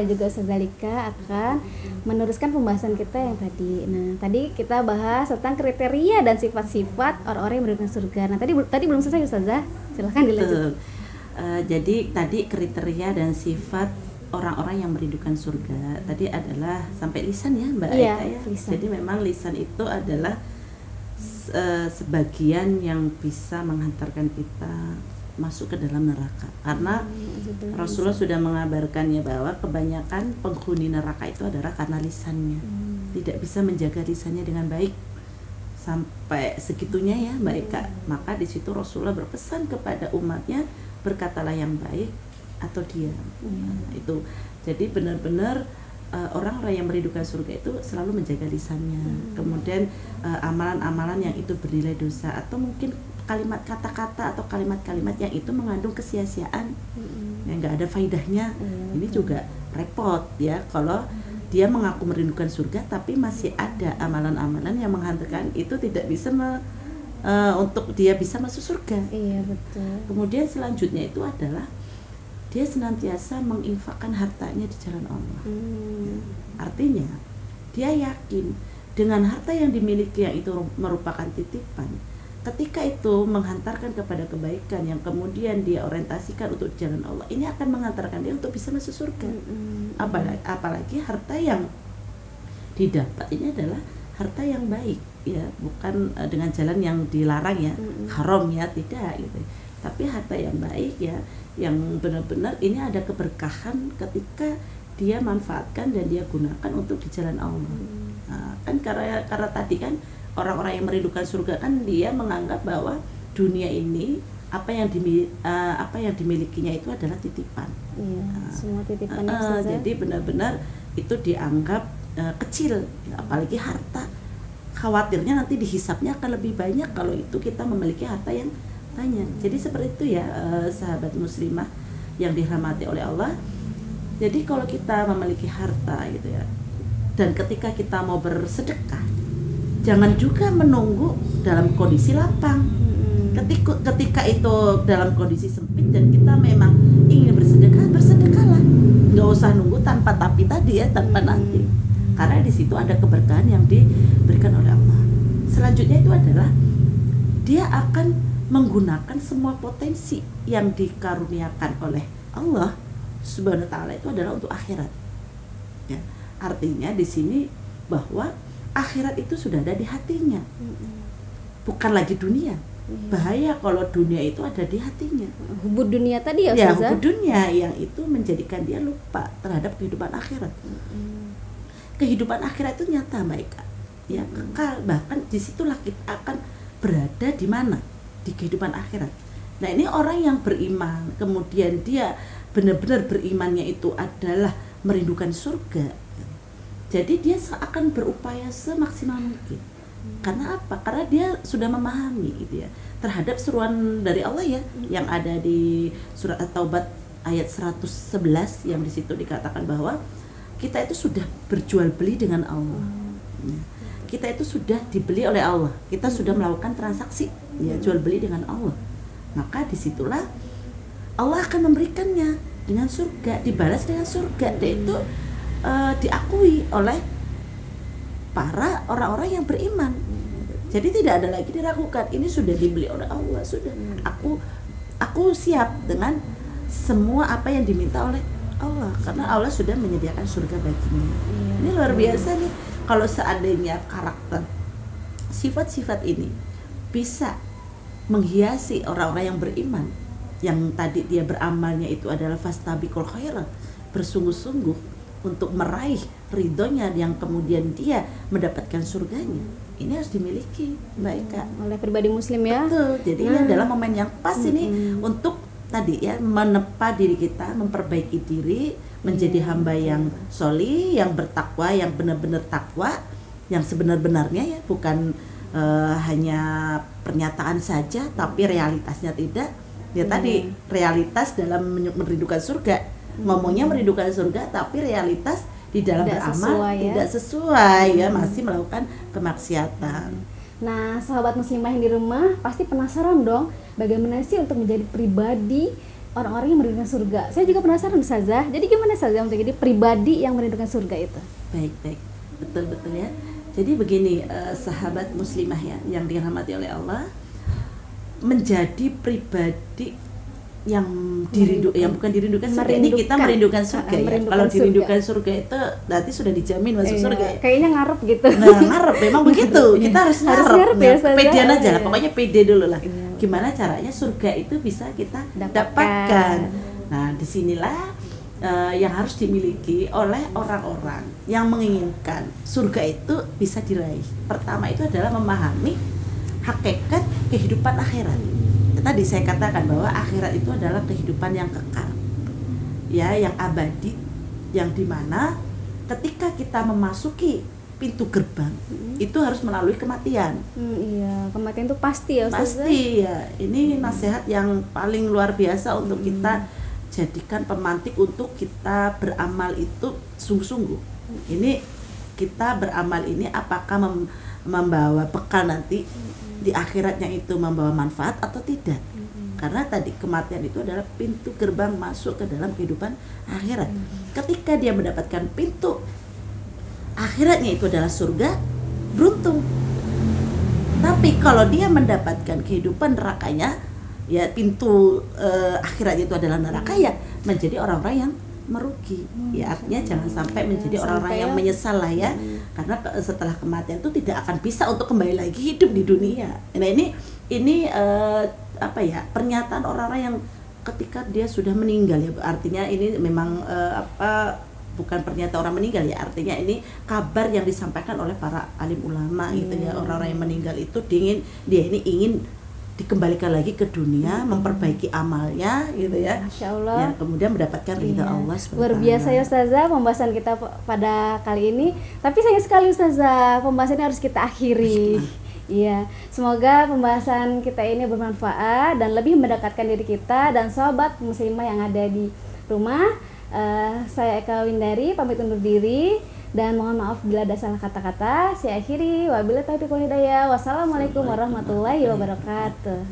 dan juga Ustazah Lika akan meneruskan pembahasan kita yang tadi. Nah, tadi kita bahas tentang kriteria dan sifat-sifat orang-orang yang merindukan surga. Nah, tadi belum selesai Ustazah. Silakan dilanjut. Jadi tadi kriteria dan sifat orang-orang yang merindukan surga tadi adalah sampai lisan ya Mbak Aika ya. Lisan. Jadi memang lisan itu adalah sebagian yang bisa menghantarkan kita masuk ke dalam neraka karena Rasulullah sudah mengabarkannya bahwa kebanyakan penghuni neraka itu adalah karena lisannya tidak bisa menjaga lisannya dengan baik sampai segitunya ya Mbak Eka. Maka di situ Rasulullah berpesan kepada umatnya, berkatalah yang baik atau diam. Itu jadi benar-benar orang-orang yang merindukan surga itu selalu menjaga lisannya. Kemudian amalan-amalan yang itu bernilai dosa atau mungkin kalimat kata-kata atau kalimat-kalimat yang itu mengandung kesia-siaan yang nggak ada faidahnya. Ini juga repot ya kalau dia mengaku merindukan surga tapi masih ada amalan-amalan yang menghantarkan itu tidak bisa untuk dia bisa masuk surga. Iya betul. Kemudian selanjutnya itu adalah dia senantiasa menginfakkan hartanya di jalan Allah. Artinya dia yakin dengan harta yang dimiliki yang itu merupakan titipan, ketika itu menghantarkan kepada kebaikan yang kemudian dia orientasikan untuk jalan Allah, ini akan menghantarkan dia untuk bisa masuk surga. Apalagi harta yang didapat ini adalah harta yang baik ya, bukan dengan jalan yang dilarang ya, haram ya, tidak gitu. Tapi harta yang baik ya, yang benar-benar ini ada keberkahan ketika dia manfaatkan dan dia gunakan untuk di jalan Allah. Nah, kan karena tadi kan orang-orang yang merindukan surga kan dia menganggap bahwa dunia ini apa yang dimilikinya itu adalah titipan. Semua titipan. Jadi benar-benar itu dianggap kecil, apalagi harta. Khawatirnya nanti dihisapnya akan lebih banyak kalau itu kita memiliki harta yang banyak. Jadi seperti itu ya sahabat muslimah yang dirahmati oleh Allah. Jadi kalau kita memiliki harta gitu ya, dan ketika kita mau bersedekah, jangan juga menunggu dalam kondisi lapang. Ketika itu dalam kondisi sempit dan kita memang ingin bersedekah, bersedekahlah. Nggak usah nunggu tanpa tapi tadi ya, tanpa nanti. Karena di situ ada keberkahan yang diberikan oleh Allah. Selanjutnya itu adalah dia akan menggunakan semua potensi yang dikaruniakan oleh Allah Subhanahu wa taala itu adalah untuk akhirat. Ya, artinya di sini bahwa akhirat itu sudah ada di hatinya, bukan lagi dunia. Bahaya kalau dunia itu ada di hatinya. Hubud dunia tadi ya, hubud dunia yang itu menjadikan dia lupa terhadap kehidupan akhirat. Kehidupan akhirat itu nyata baik, ya kekal, bahkan disitulah kita akan berada di mana di kehidupan akhirat. Nah ini orang yang beriman, kemudian dia benar-benar berimannya itu adalah merindukan surga. Jadi dia akan berupaya semaksimal mungkin. Karena apa? Karena dia sudah memahami gitu ya terhadap seruan dari Allah ya yang ada di surat At-Taubah ayat 111 yang di situ dikatakan bahwa kita itu sudah berjual beli dengan Allah. Kita itu sudah dibeli oleh Allah. Kita sudah melakukan transaksi ya jual beli dengan Allah. Maka disitulah Allah akan memberikannya dengan surga, dibalas dengan surga. Dan itu diakui oleh para orang-orang yang beriman. Jadi tidak ada lagi diragukan, ini sudah dibeli oleh Allah, sudah. Aku siap dengan semua apa yang diminta oleh Allah karena Allah sudah menyediakan surga baginya. Ini luar biasa nih kalau seandainya karakter sifat-sifat ini bisa menghiasi orang-orang yang beriman, yang tadi dia beramalnya itu adalah fastabiqul khairat, bersungguh-sungguh untuk meraih ridhonya yang kemudian dia mendapatkan surganya. Ini harus dimiliki Mbak Eka oleh pribadi muslim ya. Betul. Jadi ini adalah momen yang pas ini untuk tadi ya menepa diri kita, memperbaiki diri, menjadi hamba yang sholih, yang bertakwa, yang benar-benar takwa, yang sebenar-benarnya ya, bukan hanya pernyataan saja tapi realitasnya tidak. Ya tadi realitas dalam merindukan surga, ngomongnya merindukan surga tapi realitas di dalam tidak beramal sesuai, tidak sesuai ya, masih melakukan kemaksiatan. Nah, sahabat muslimah yang di rumah pasti penasaran dong, bagaimana sih untuk menjadi pribadi orang-orang yang merindukan surga. Saya juga penasaran Ustazah. Jadi gimana Ustazah untuk jadi pribadi yang merindukan surga itu? Baik, betul ya. Jadi begini, sahabat muslimah ya, yang dirahmati oleh Allah, menjadi pribadi yang bukan dirindukan surga. Ini kita merindukan surga ya. Kalau dirindukan surga itu berarti sudah dijamin masuk surga ya. Kayaknya ngarep gitu. Nah, ngarep memang begitu. Kita harus ngarep ya, pedean aja lah. Pokoknya pede dulu lah. Gimana caranya surga itu bisa kita dapatkan. Nah, disinilah yang harus dimiliki oleh orang-orang yang menginginkan surga itu bisa diraih. Pertama itu adalah memahami hakikat kehidupan akhirat. Tadi saya katakan bahwa akhirat itu adalah kehidupan yang kekal, ya, yang abadi, yang dimana ketika kita memasuki pintu gerbang itu harus melalui kematian. Iya, kematian itu pasti ya Ustazah? Pasti ya. Ini nasihat yang paling luar biasa untuk kita jadikan pemantik untuk kita beramal itu sungguh-sungguh. Ini kita beramal ini apakah membawa bekal nanti di akhiratnya itu membawa manfaat atau tidak. Karena tadi kematian itu adalah pintu gerbang masuk ke dalam kehidupan akhirat. Ketika dia mendapatkan pintu akhiratnya itu adalah surga, beruntung. Tapi kalau dia mendapatkan kehidupan nerakanya, ya pintu akhiratnya itu adalah neraka, ya menjadi orang-orang yang merugi. Ya artinya jangan sampai menjadi orang-orang yang menyesal lah ya. Karena setelah kematian itu tidak akan bisa untuk kembali lagi hidup di dunia. Nah ini pernyataan orang-orang yang ketika dia sudah meninggal ya. Artinya ini memang bukan pernyataan orang meninggal ya. Artinya ini kabar yang disampaikan oleh para alim ulama gitu ya. Orang-orang yang meninggal itu dia ini ingin dikembalikan lagi ke dunia, memperbaiki amalnya gitu ya. Masya Allah. Ya, kemudian mendapatkan ridha Allah SWT. Luar biasa ya Ustazah pembahasan kita pada kali ini. Tapi sayang sekali Ustazah, pembahasannya harus kita akhiri. Iya, semoga pembahasan kita ini bermanfaat dan lebih mendekatkan diri kita dan sahabat muslimah yang ada di rumah. Saya Eka Windari pamit undur diri. Dan mohon maaf bila ada salah kata-kata. Saya akhiri. Wabillahi taufiq wal hidayah. Wassalamualaikum warahmatullahi wabarakatuh.